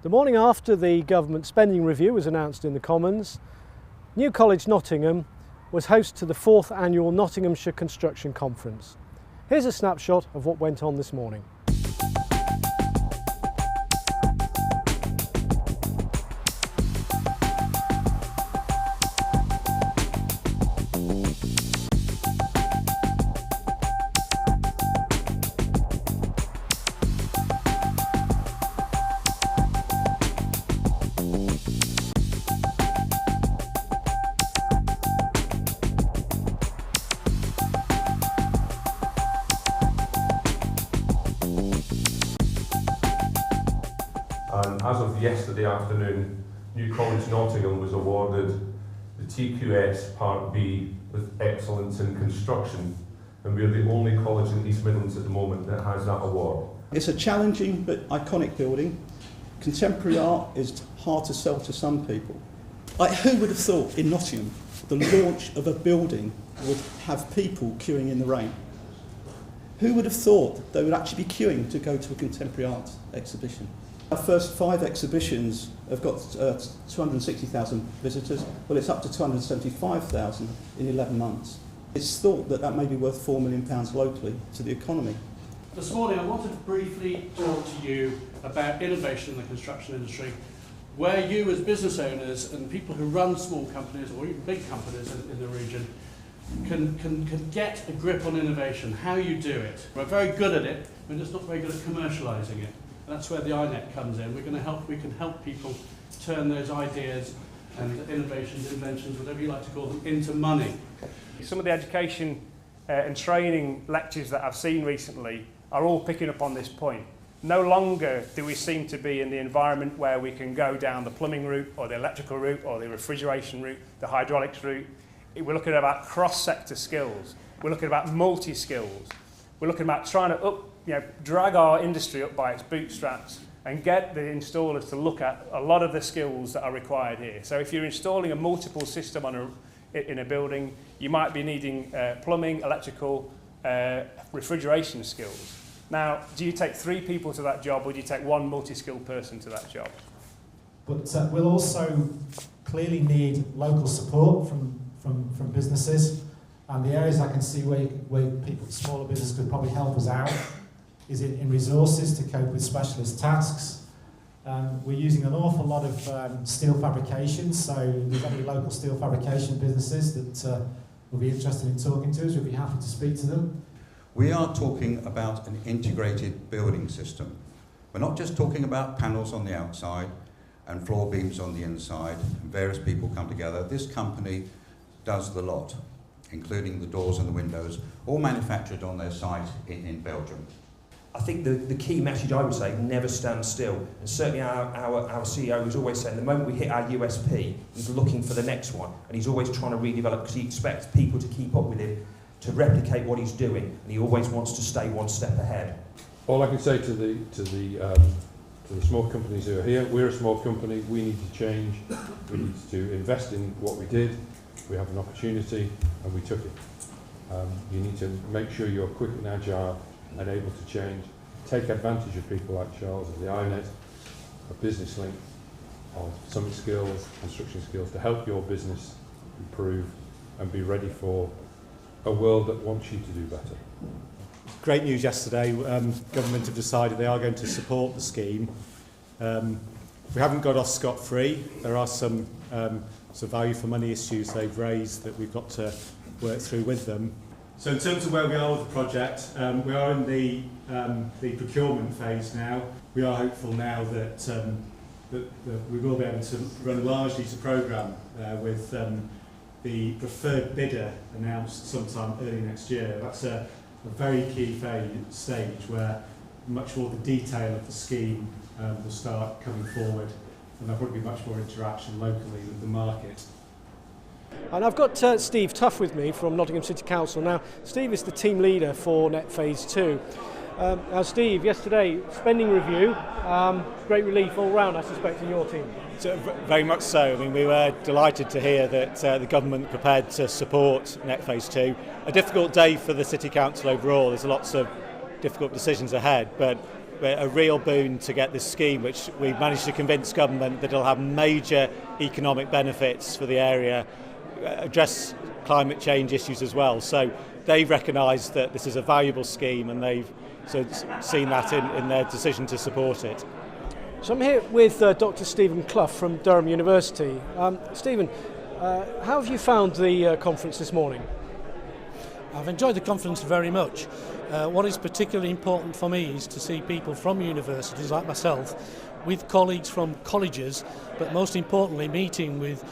The morning after the government spending review was announced in the Commons, New College Nottingham was host to the 4th annual Nottinghamshire Construction Conference. Here's a snapshot of what went on this morning. And as of yesterday afternoon, New College Nottingham was awarded the TQS Part B with Excellence in Construction, and we're the only college in East Midlands at the moment that has that award. It's a challenging but iconic building. Contemporary art is hard to sell to some people. Who would have thought in Nottingham the launch of a building would have people queuing in the rain? Who would have thought they would actually be queuing to go to a contemporary art exhibition? Our first 5 exhibitions have got 260,000 visitors. Well, it's up to 275,000 in 11 months. It's thought that that may be worth £4 million locally to the economy. This morning I wanted to briefly talk to you about innovation in the construction industry, where you as business owners and people who run small companies or even big companies in the region can get a grip on innovation, how you do it. We're very good at it, we're just not very good at commercialising it. That's where the INET comes in. We can help people turn those ideas and innovations, inventions, whatever you like to call them, into money. Some of the education and training lectures that I've seen recently are all picking up on this point. No longer do we seem to be in the environment where we can go down the plumbing route or the electrical route or the refrigeration route, the hydraulics route. We're looking about cross-sector skills. We're looking about multi-skills. We're looking about trying to drag our industry up by its bootstraps and get the installers to look at a lot of the skills that are required here. So if you're installing a multiple system in a building, you might be needing plumbing, electrical, refrigeration skills. Now, do you take 3 people to that job or do you take 1 multi-skilled person to that job? But we'll also clearly need local support from businesses, and the areas I can see where people, smaller businesses could probably help us out is in resources to cope with specialist tasks. We're using an awful lot of steel fabrication, so if there's any local steel fabrication businesses that will be interested in talking to us, we'll be happy to speak to them. We are talking about an integrated building system. We're not just talking about panels on the outside and floor beams on the inside, and various people come together. This company does the lot, including the doors and the windows, all manufactured on their site in Belgium. I think the key message I would say, never stand still. And certainly our CEO is always saying the moment we hit our USP, he's looking for the next one. And he's always trying to redevelop because he expects people to keep up with him, to replicate what he's doing. And he always wants to stay one step ahead. All I can say to the small companies who are here, we're a small company, we need to change, we need to invest in what we did, we have an opportunity and we took it. You need to make sure you're quick and agile and able to change. Take advantage of people like Charles, of the INET, of Business Link, of Summit Skills, construction skills, to help your business improve and be ready for a world that wants you to do better. Great news yesterday. Government have decided they are going to support the scheme. We haven't got off scot-free. There are some value for money issues they've raised that we've got to work through with them. So in terms of where we are with the project, we are in the procurement phase now. We are hopeful now that we will be able to run largely to programme with the preferred bidder announced sometime early next year. That's a very key stage where much more the detail of the scheme will start coming forward, and there'll probably be much more interaction locally with the market. And I've got Steve Tuff with me from Nottingham City Council. Now, Steve is the team leader for Net Phase 2. Now, Steve, yesterday, spending review, great relief all round, I suspect, in your team. So, very much so. I mean, we were delighted to hear that the government prepared to support Net Phase 2. A difficult day for the City Council overall. There's lots of difficult decisions ahead, but a real boon to get this scheme, which we managed to convince government that it'll have major economic benefits for the area, address climate change issues as well. So they recognise that this is a valuable scheme, and they've seen that in their decision to support it. So I'm here with Dr. Stephen Clough from Durham University. Stephen, how have you found the conference this morning? I've enjoyed the conference very much. What is particularly important for me is to see people from universities like myself with colleagues from colleges, but most importantly meeting with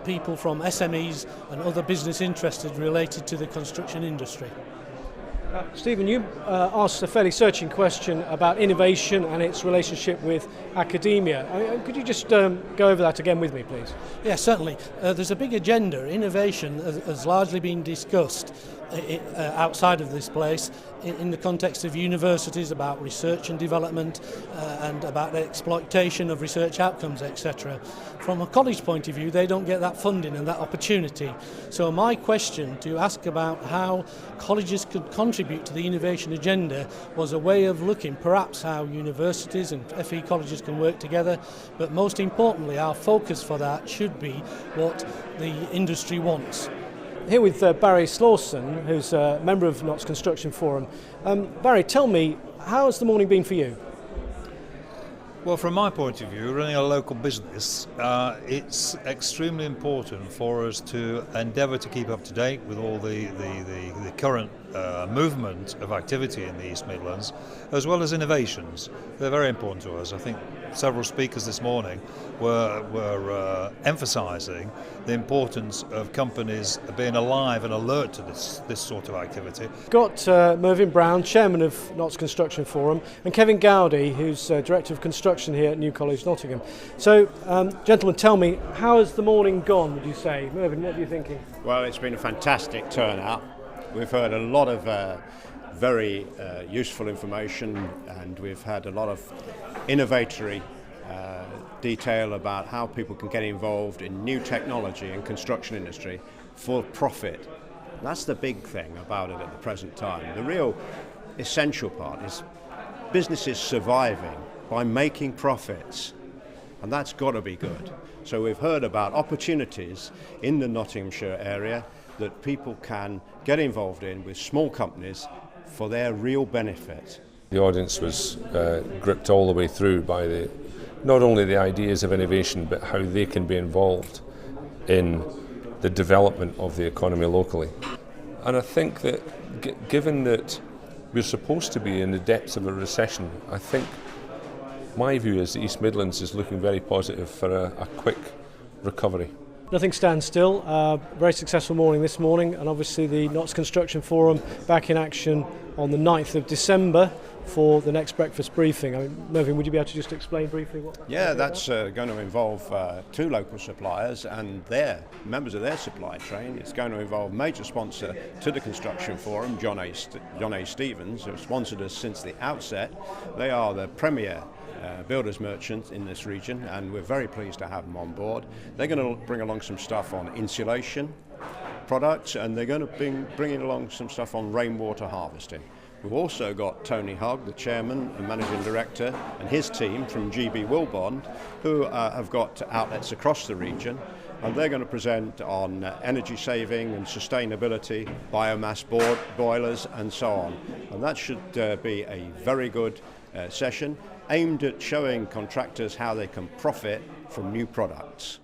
people from SMEs and other business interested related to the construction industry. Stephen, you asked a fairly searching question about innovation and its relationship with academia. Could you just go over that again with me, please? Yes, certainly. There's a big agenda. Innovation has largely been discussed outside of this place in the context of universities, about research and development and about the exploitation of research outcomes, etc. From a college point of view, they don't get that funding and that opportunity. So my question to ask about how colleges could contribute to the innovation agenda was a way of looking perhaps how universities and FE colleges can work together, but most importantly our focus for that should be what the industry wants. Here with Barry Slawson, who's a member of Notts Construction Forum. Barry, tell me, how has the morning been for you? Well, from my point of view, running a local business, it's extremely important for us to endeavour to keep up to date with all the current movement of activity in the East Midlands, as well as innovations. They're very important to us. I think several speakers this morning were emphasising the importance of companies being alive and alert to this sort of activity. Got Mervyn Brown, Chairman of Notts Construction Forum, and Kevin Gowdy, who's Director of Construction here at New College, Nottingham. So, gentlemen, tell me, how has the morning gone, would you say? Mervyn, what are you thinking? Well, it's been a fantastic turnout. We've heard a lot of very useful information, and we've had a lot of innovatory detail about how people can get involved in new technology and construction industry for profit. That's the big thing about it at the present time. The real essential part is businesses surviving by making profits, and that's got to be good. So we've heard about opportunities in the Nottinghamshire area that people can get involved in with small companies for their real benefit. The audience was gripped all the way through by not only the ideas of innovation, but how they can be involved in the development of the economy locally. And I think that given that we're supposed to be in the depths of a recession, I think my view is the East Midlands is looking very positive for a quick recovery. Nothing stands still. Very successful morning this morning, and obviously the Notts Construction Forum back in action on the 9th of December for the next breakfast briefing. I mean, Mervyn, would you be able to just explain briefly what? Yeah, that's going to involve two local suppliers and their members of their supply chain. It's going to involve major sponsor to the Construction Forum, John A. Stevens, who have sponsored us since the outset. They are the premier builders merchant in this region, and we're very pleased to have them on board. They're going to bring along some stuff on insulation products, and they're going to bring along some stuff on rainwater harvesting. We've also got Tony Hogg, the chairman and managing director, and his team from GB Wilbond, who have got outlets across the region, and they're going to present on energy saving and sustainability, biomass boilers and so on. And that should be a very good session aimed at showing contractors how they can profit from new products.